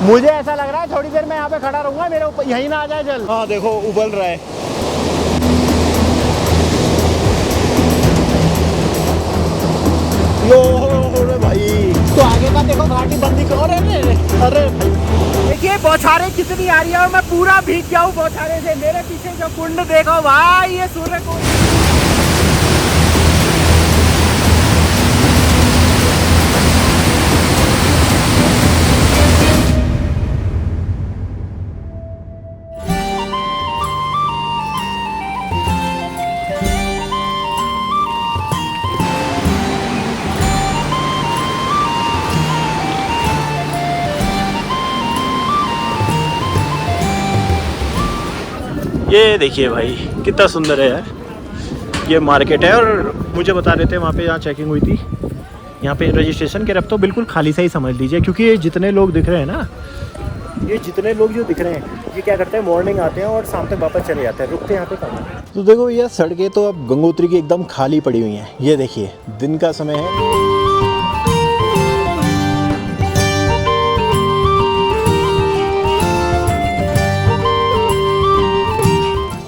मुझे ऐसा लग रहा है थोड़ी देर में यहाँ पे खड़ा रहूंगा, मेरे ऊपर यहीं ना आ जाए जल। हाँ देखो उबल रहा है। यो अरे भाई, तो आगे का देखो घाटी बंदी करो। अरे देखिए बौछारें कितनी आ रही है और मैं पूरा भीग गया हूँ बौछारें से। मेरे पीछे जो कुंड देखो भाई, ये सूर्य कुंड। ये देखिए भाई कितना सुंदर है यार। ये मार्केट है और मुझे बता रहे थे वहाँ पे, यहाँ चेकिंग हुई थी, यहाँ पे रजिस्ट्रेशन के रफ तो बिल्कुल खाली सा ही समझ लीजिए, क्योंकि ये जितने लोग दिख रहे हैं ना, ये जितने लोग जो दिख रहे हैं ये क्या करते हैं, मॉर्निंग आते हैं और शाम तक वापस चले जाते हैं, रुकते यहाँ पे कम। तो देखो ये सड़कें तो अब गंगोत्री की एकदम खाली पड़ी हुई हैं। ये देखिए दिन का समय है।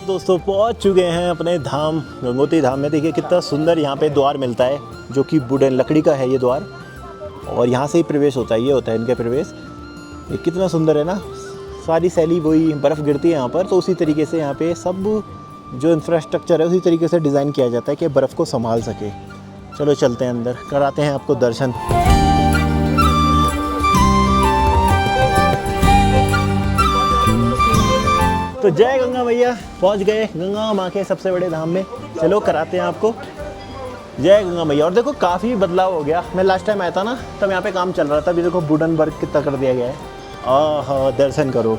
दोस्तों पहुंच चुके हैं अपने धाम गंगोत्री धाम में। देखिए कितना सुंदर यहाँ पे द्वार मिलता है, जो कि वुडन लकड़ी का है ये द्वार, और यहाँ से ही प्रवेश होता है। ये होता है इनका प्रवेश। ये कितना सुंदर है ना। सारी सैली वही बर्फ़ गिरती है यहाँ पर, तो उसी तरीके से यहाँ पे सब जो इंफ्रास्ट्रक्चर है उसी तरीके से डिज़ाइन किया जाता है कि बर्फ़ को संभाल सके। चलो चलते हैं अंदर, कराते हैं आपको दर्शन। तो जय गंगा मैया, पहुंच गए गंगा माँ के सबसे बड़े धाम में। चलो कराते हैं आपको। जय गंगा मैया। और देखो काफ़ी बदलाव हो गया। मैं लास्ट टाइम आया था ना, तब यहाँ पे काम चल रहा था। अभी देखो वुडन वर्क कितना कर दिया गया है। आहा दर्शन करो।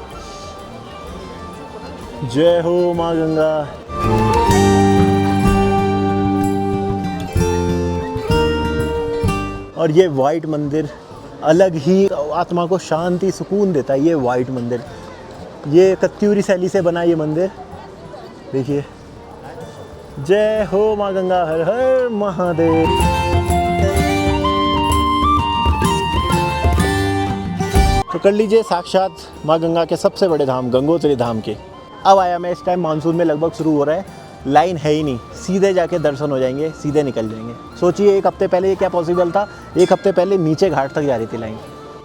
जय हो माँ गंगा। और ये वाइट मंदिर अलग ही आत्मा को शांति सुकून देता है। ये वाइट मंदिर, ये कत्यूरी शैली से बना ये मंदिर। देखिए जय हो माँ गंगा, हर हर महादेव। तो कर लीजिए साक्षात माँ गंगा के सबसे बड़े धाम गंगोत्री धाम के। अब आया मैं इस टाइम, मानसून में लगभग शुरू हो रहा है, लाइन है ही नहीं, सीधे जाके दर्शन हो जाएंगे, सीधे निकल जाएंगे। सोचिए एक हफ्ते पहले ये क्या पॉसिबल था। एक हफ्ते पहले नीचे घाट तक जा रही थी लाइन।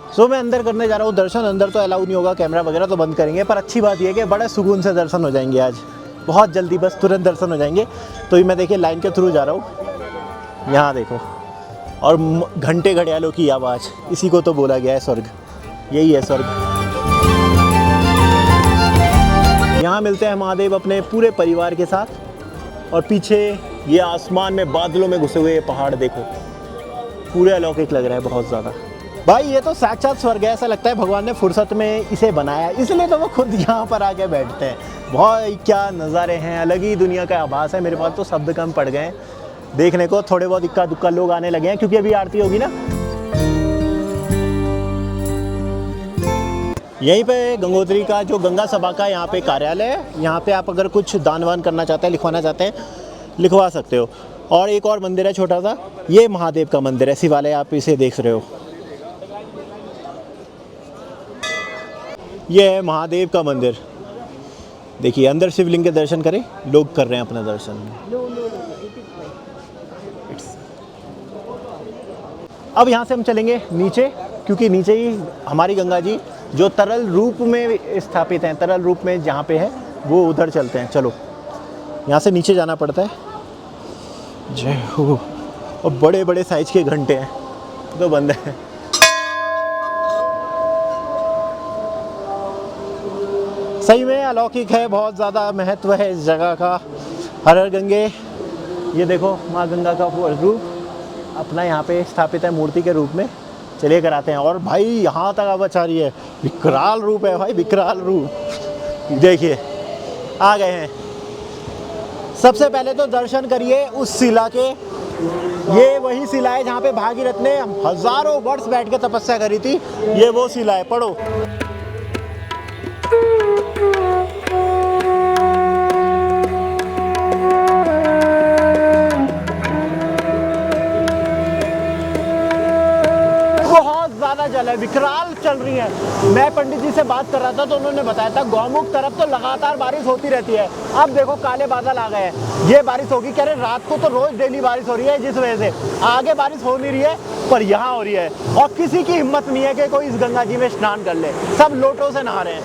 सो मैं अंदर करने जा रहा हूँ दर्शन। अंदर तो अलाउ नहीं होगा, कैमरा वगैरह तो बंद करेंगे, पर अच्छी बात यह है कि बड़े सुकून से दर्शन हो जाएंगे आज, बहुत जल्दी, बस तुरंत दर्शन हो जाएंगे। तो ये मैं देखिए लाइन के थ्रू जा रहा हूँ। यहाँ देखो, और घंटे घड़ियालों की आवाज़, इसी को तो बोला गया है स्वर्ग। यही है स्वर्ग। यहाँ मिलते हैं महादेव अपने पूरे परिवार के साथ। और पीछे ये आसमान में बादलों में घुसे हुए पहाड़ देखो, पूरे अलौकिक लग रहा है बहुत ज़्यादा। भाई ये तो साक्षात स्वर्ग है। ऐसा लगता है भगवान ने फुर्सत में इसे बनाया, इसलिए तो वो खुद यहाँ पर आके बैठते हैं। बहुत क्या नज़ारे हैं, अलग ही दुनिया का आभास है। मेरे पास तो शब्द कम पड़ गए देखने को। थोड़े बहुत इक्का दुक्का लोग आने लगे हैं, क्योंकि अभी आरती होगी ना। यहीं पे गंगोत्री का जो गंगा सभा का यहाँ पे कार्यालय है। यहाँ पे आप अगर कुछ दान वान करना चाहते हैं, लिखवाना चाहते हैं, लिखवा सकते हो। और एक और मंदिर है छोटा सा, ये महादेव का मंदिर है, शिवालय, आप इसे देख रहे हो। ये है महादेव का मंदिर। देखिए अंदर शिवलिंग के दर्शन करें, लोग कर रहे हैं अपना दर्शन। अब यहाँ से हम चलेंगे नीचे, क्योंकि नीचे ही हमारी गंगा जी जो तरल रूप में स्थापित हैं, तरल रूप में जहाँ पे है वो उधर चलते हैं। चलो यहाँ से नीचे जाना पड़ता है। जय हो। और बड़े बड़े साइज के घंटे हैं, तो बंद है। सही में अलौकिक है, बहुत ज़्यादा महत्व है इस जगह का। हर हर गंगे। ये देखो माँ गंगा का रूप अपना यहाँ पे स्थापित है मूर्ति के रूप में। चलिए कराते हैं। और भाई यहाँ तक आवाज़ आ रही है, विकराल रूप है भाई, विकराल रूप। देखिए आ गए हैं। सबसे पहले तो दर्शन करिए उस शिला के। ये वही शिला है जहाँ पे भागीरथ ने हज़ारों वर्ष बैठ के तपस्या करी थी। ये वो शिला है, पढ़ो। बहुत ज़्यादा जल है, विकराल चल रही है। मैं पंडित जी से बात कर रहा था तो उन्होंने बताया था गौमुख तरफ तो लगातार बारिश होती रहती है। अब देखो काले बादल आ गए हैं, ये बारिश होगी। कह रहे रात को तो रोज डेली बारिश हो रही है, जिस वजह से आगे बारिश हो नहीं रही है, पर यहाँ हो रही है। और किसी की हिम्मत नहीं है कि कोई इस गंगा जी में स्नान कर ले, सब लोटों से नहा रहे हैं।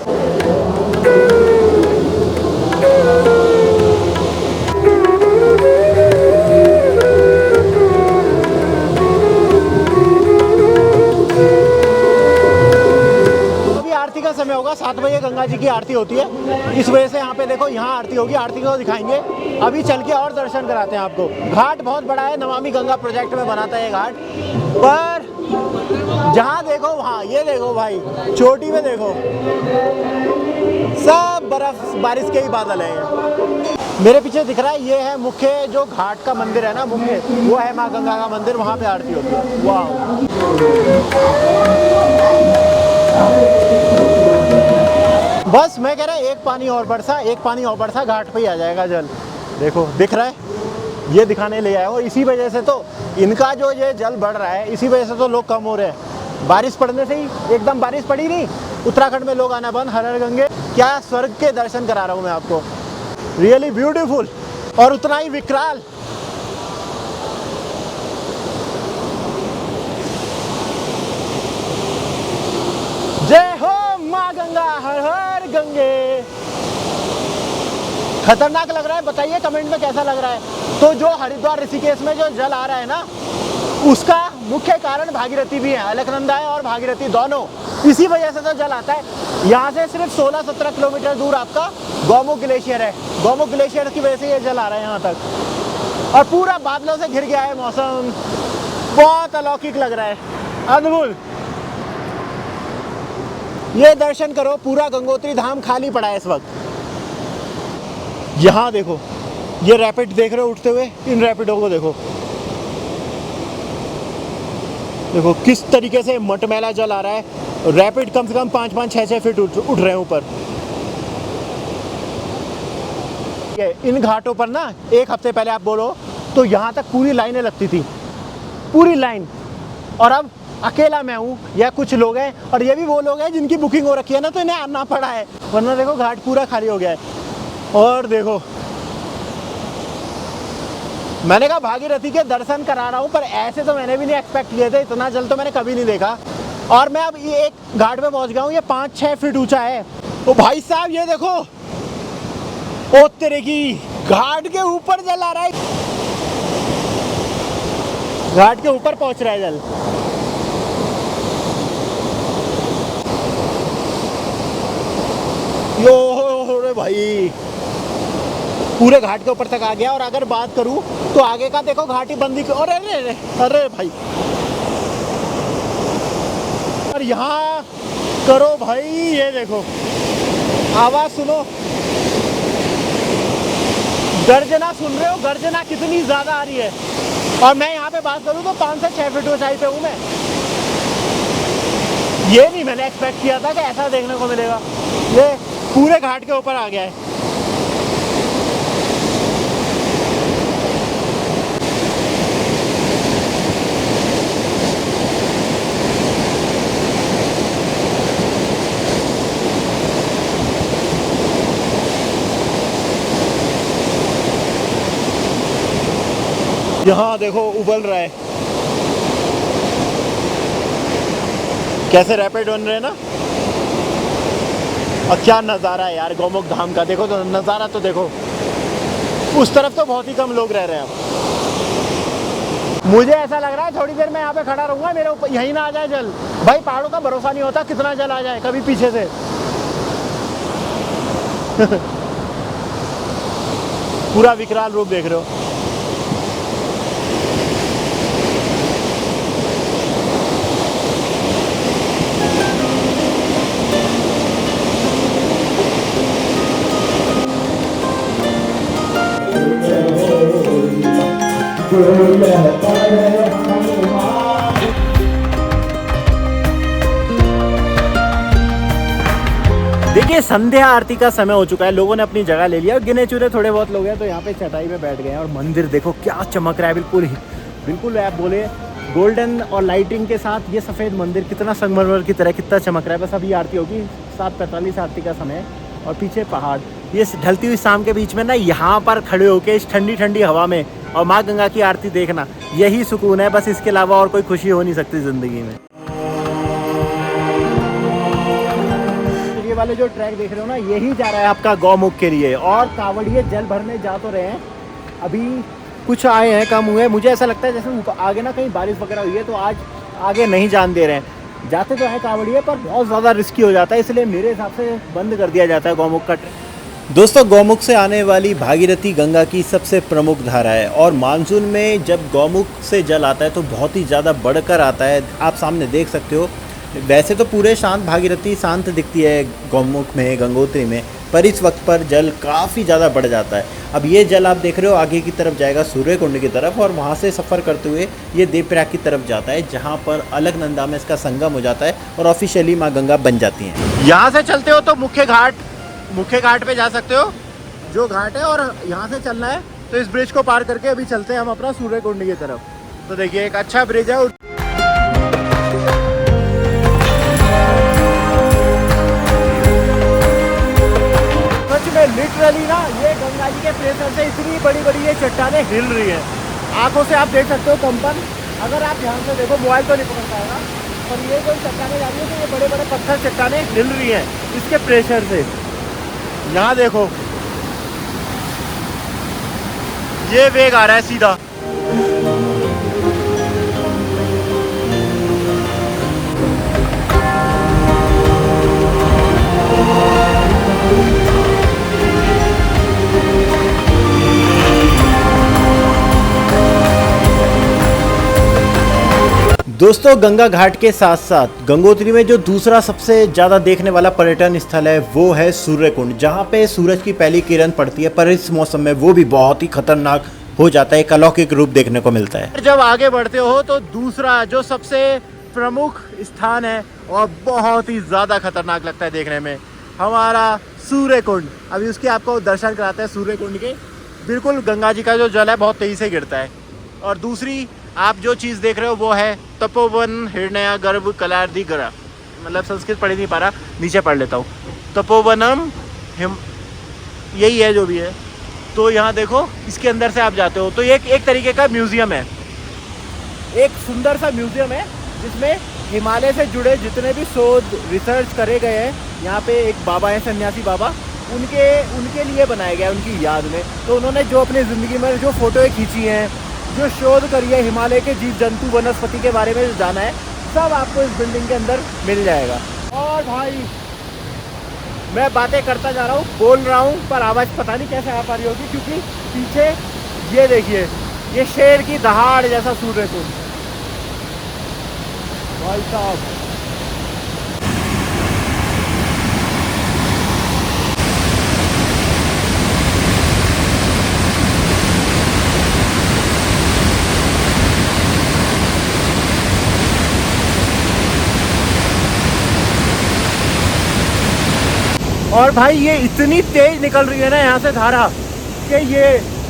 आरती का समय होगा, 7 बजे गंगा जी की आरती होती है, इस वजह से यहाँ पे देखो यहाँ आरती होगी, आरती को दिखाएंगे। अभी चल के और दर्शन कराते हैं आपको। घाट बहुत बड़ा है, नमामि गंगा प्रोजेक्ट में बनाता है ये घाट, पर जहाँ देखो वहाँ, ये देखो भाई चोटी में देखो सब बर्फ बारिश के ही बादल है। मेरे पीछे दिख रहा है ये है मुख्य जो घाट का मंदिर है ना, मुख्य वो है माँ गंगा का मंदिर, वहाँ पे आरती होती है। वाह, बस मैं कह रहा एक पानी और बरसा घाट पे ही आ जाएगा जल। देखो दिख रहा है, ये दिखाने ले आए। और इसी वजह से तो इनका जो ये जल बढ़ रहा है, इसी वजह से तो लोग कम हो रहे हैं। बारिश पड़ने से ही एकदम बारिश पड़ी नहीं, उत्तराखंड में लोग आना बंद। हर हर गंगे, क्या स्वर्ग के दर्शन करा रहा हूँ मैं आपको, रियली ब्यूटीफुल और उतना ही विकराल। जय हो माँ गंगा, हर हर गंगे। खतरनाक लग रहा है, बताइए कमेंट में कैसा लग रहा है। तो जो हरिद्वार ऋषिकेश में जो जल आ रहा है ना, उसका मुख्य कारण भागीरथी भी है, अलकनंदा है और भागीरथी दोनों, इसी वजह से तो जल आता है। यहाँ से सिर्फ 16-17 किलोमीटर दूर आपका गौमुख ग्लेशियर है, गौमुख ग्लेशियर की वजह से ये जल आ रहा है यहाँ तक। और पूरा बादलों से घिर गया है मौसम, बहुत अलौकिक लग रहा है, अद्भुत। ये दर्शन करो, पूरा गंगोत्री धाम खाली पड़ा है इस वक्त। यहाँ देखो, ये रैपिड देख रहे हो उठते हुए, इन रैपिडों को देखो, देखो किस तरीके से मटमैला जल आ रहा है। रैपिड कम से कम 5-5, 6-6 फीट उठ रहे हैं ऊपर। इन घाटों पर ना एक हफ्ते पहले आप बोलो तो यहाँ तक पूरी लाइनें लगती थी, पूरी लाइन। और अब अकेला मैं हूँ या कुछ लोग हैं, और ये भी वो लोग हैं जिनकी बुकिंग हो रखी है ना, तो इन्हें आना पड़ा है, वरना देखो घाट पूरा खाली हो गया है। और देखो मैंने कहा भागीरथी के दर्शन करा रहा हूँ, पर ऐसे तो मैंने भी नहीं एक्सपेक्ट किए थे, इतना जल तो मैंने कभी नहीं देखा। और मैं अब ये एक घाट पे पहुँच गया हूँ, ये 5-6 फीट ऊंचा है। तो भाई साहब ये देखो, ओ तेरे की, घाट के ऊपर जल आ रहा है, घाट के ऊपर पहुँच रहा है जल। यो रे भाई, पूरे घाट के ऊपर तक आ गया। और अगर बात करूं तो आगे का देखो घाटी बंदी, अरे अरे अरे भाई, और यहाँ करो भाई, ये देखो आवाज सुनो, गर्जना सुन रहे हो, गर्जना कितनी ज्यादा आ रही है। और मैं यहाँ पे बात करूं तो 5 से 6 फीट ऊंचाई पे हूँ मैं। ये नहीं मैंने एक्सपेक्ट किया था कि ऐसा देखने को मिलेगा। ये पूरे घाट के ऊपर आ गया है। यहाँ देखो उबल रहा है, कैसे रैपिड बन रहे हैं ना। और क्या नज़ारा है यार गौमुख धाम का, देखो तो नज़ारा तो देखो। उस तरफ तो बहुत ही कम लोग रह रहे हैं अब। मुझे ऐसा लग रहा है थोड़ी देर में यहाँ पे खड़ा रहूँगा, मेरे ऊपर यहीं ना आ जाए जल। भाई पहाड़ों का भरोसा नहीं होता, कितना जल आ जाए कभी पीछे से। पूरा विकराल रूप देख रहे हो। देखिए संध्या आरती का समय हो चुका है, लोगों ने अपनी जगह ले लिया, गिने चुने थोड़े बहुत लोग हैं तो यहाँ पे चटाई पे बैठ गए हैं। और मंदिर देखो क्या चमक रहा है, बिल्कुल आप बोले गोल्डन और लाइटिंग के साथ ये सफ़ेद मंदिर कितना संगमरमर की तरह कितना चमक रहा है। बस अभी आरती होगी, 7:45 आरती का समय है और पीछे पहाड़। ये ढलती हुई शाम के बीच में ना यहाँ पर खड़े होके इस ठंडी ठंडी हवा में और माँ गंगा की आरती देखना, यही सुकून है बस। इसके अलावा और कोई खुशी हो नहीं सकती ज़िंदगी में। ये वाले जो ट्रैक देख रहे हो ना, यही जा रहा है आपका गौमुख के लिए। और कांवड़िए जल भरने जा तो रहे हैं, अभी कुछ आए हैं, कम हुए। मुझे ऐसा लगता है जैसे आगे ना कहीं बारिश वगैरह हुई है तो आज आगे नहीं जान दे रहे हैं। जाते तो है कांवड़िए पर बहुत ज़्यादा रिस्की हो जाता है, इसलिए मेरे हिसाब से बंद कर दिया जाता है गौमुख का। दोस्तों, गौमुख से आने वाली भागीरथी गंगा की सबसे प्रमुख धारा है और मानसून में जब गौमुख से जल आता है तो बहुत ही ज़्यादा बढ़कर आता है। आप सामने देख सकते हो। वैसे तो पूरे शांत भागीरथी शांत दिखती है गौमुख में, गंगोत्री में, पर इस वक्त पर जल काफ़ी ज़्यादा बढ़ जाता है। अब ये जल आप देख रहे हो आगे की तरफ जाएगा सूर्यकुंड की तरफ और वहाँ से सफ़र करते हुए ये देवप्रयाग की तरफ जाता है, जहाँ पर अलकनंदा में इसका संगम हो जाता है और ऑफिशियली माँ गंगा बन जाती हैं। यहाँ से चलते हो तो मुख्य घाट पे जा सकते हो, जो घाट है, और यहाँ से चलना है तो इस ब्रिज को पार करके अभी चलते हैं हम अपना सूर्यकुंड की तरफ। तो देखिए एक अच्छा ब्रिज है। लिटरली ना ये गंगा जी के प्रेशर से इतनी बड़ी बड़ी ये चट्टानें हिल रही है। आंखों से आप देख सकते हो कंपन। अगर आप ध्यान से देखो, मोबाइल तो नहीं पकड़ पाएगा, पर ये जो चट्टानें जा रही है तो ये बड़े बड़े पत्थर चट्टानें हिल रही हैं इसके प्रेशर से। यहाँ देखो ये वेग आ रहा है सीधा। दोस्तों, गंगा घाट के साथ साथ गंगोत्री में जो दूसरा सबसे ज़्यादा देखने वाला पर्यटन स्थल है वो है सूर्यकुंड, जहाँ पे सूरज की पहली किरण पड़ती है, पर इस मौसम में वो भी बहुत ही खतरनाक हो जाता है, एक अलौकिक रूप देखने को मिलता है। जब आगे बढ़ते हो तो दूसरा जो सबसे प्रमुख स्थान है और बहुत ही ज़्यादा खतरनाक लगता है देखने में, हमारा सूर्यकुंड। अभी उसके आपको दर्शन कराते हैं सूर्यकुंड के। बिल्कुल गंगा जी का जो जल है बहुत तेज़ी से गिरता है। और दूसरी आप जो चीज़ देख रहे हो वो है तपोवन हिरण्य गर्भ कलार्धि गरा, मतलब संस्कृत पढ़ नहीं पा रहा, नीचे पढ़ लेता हूँ। तपोवनम हिम, यही है जो भी है। तो यहाँ देखो, इसके अंदर से आप जाते हो तो ये एक तरीके का म्यूज़ियम है, एक सुंदर सा म्यूज़ियम है जिसमें हिमालय से जुड़े जितने भी शोध रिसर्च करे गए हैं। यहाँ पे एक बाबा है, सन्यासी बाबा, उनके लिए बनाया गया है, उनकी याद में। तो उन्होंने जो अपनी ज़िंदगी में जो फ़ोटोएँ खींची हैं, जो शोध करी है, हिमालय के जीव जंतु वनस्पति के बारे में जो जाना है, सब आपको इस बिल्डिंग के अंदर मिल जाएगा। और भाई मैं बातें करता जा रहा हूँ, बोल रहा हूँ, पर आवाज़ पता नहीं कैसे आ पा रही होगी, क्योंकि पीछे ये देखिए, ये शेर की दहाड़ जैसा सूर्यकुंड भाई साहब। और भाई ये इतनी तेज निकल रही है ना यहाँ से धारा कि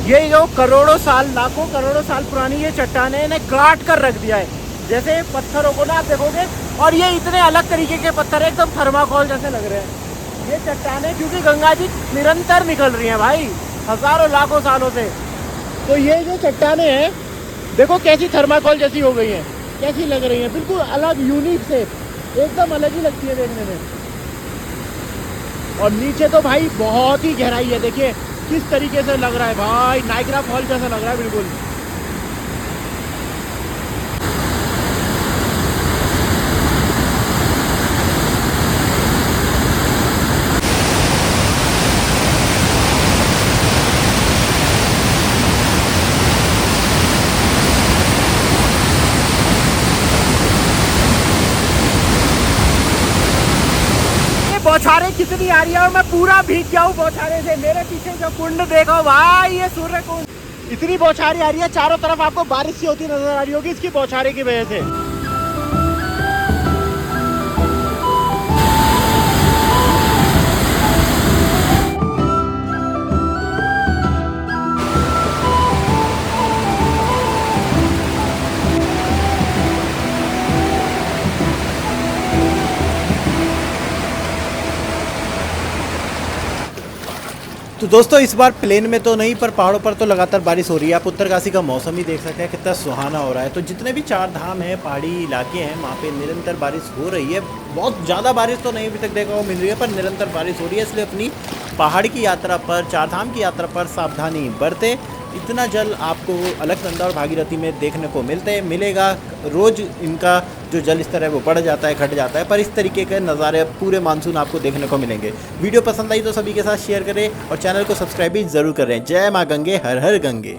ये जो करोड़ों साल, लाखों करोड़ों साल पुरानी ये चट्टानें इन्हें काट कर रख दिया है। जैसे पत्थरों को ना आप देखोगे, और ये इतने अलग तरीके के पत्थर है, एकदम थर्माकोल जैसे लग रहे हैं ये चट्टानें, क्योंकि गंगा जी निरंतर निकल रही हैं भाई, हज़ारों लाखों सालों से। तो ये जो चट्टानें हैं देखो कैसी थर्माकोल जैसी हो गई हैं, कैसी लग रही हैं, बिल्कुल अलग, यूनिक से, एकदम अलग ही लगती है देखने में। और नीचे तो भाई बहुत ही गहराई है, देखिए किस तरीके से लग रहा है भाई, नाइग्रा फॉल जैसा लग रहा है बिल्कुल। बौछारें कितनी आ रही है और मैं पूरा भीग गया हूँ बौछारें से। मेरे पीछे जो कुंड देखो भाई, ये सूर्य कुंड, इतनी बौछारें आ रही है, चारों तरफ आपको बारिश सी होती नजर आ रही होगी इसकी बौछारें की वजह से। तो दोस्तों इस बार प्लेन में तो नहीं पर पहाड़ों पर तो लगातार बारिश हो रही है। आप उत्तरकाशी का मौसम ही देख सकते हैं कितना सुहाना हो रहा है। तो जितने भी 4 धाम हैं, पहाड़ी इलाके हैं, वहाँ पे निरंतर बारिश हो रही है। बहुत ज़्यादा बारिश तो नहीं अभी तक देखने को मिल रही है, पर निरंतर बारिश हो रही है। इसलिए अपनी पहाड़ की यात्रा पर, 4 धाम की यात्रा पर सावधानी बरतें। इतना जल आपको अलकनंदा और भागीरथी में देखने को मिलेगा। रोज़ इनका जो जल स्तर है वो बढ़ जाता है, घट जाता है, पर इस तरीके के नज़ारे पूरे मानसून आपको देखने को मिलेंगे। वीडियो पसंद आई तो सभी के साथ शेयर करें और चैनल को सब्सक्राइब भी ज़रूर करें। जय माँ गंगे, हर हर गंगे।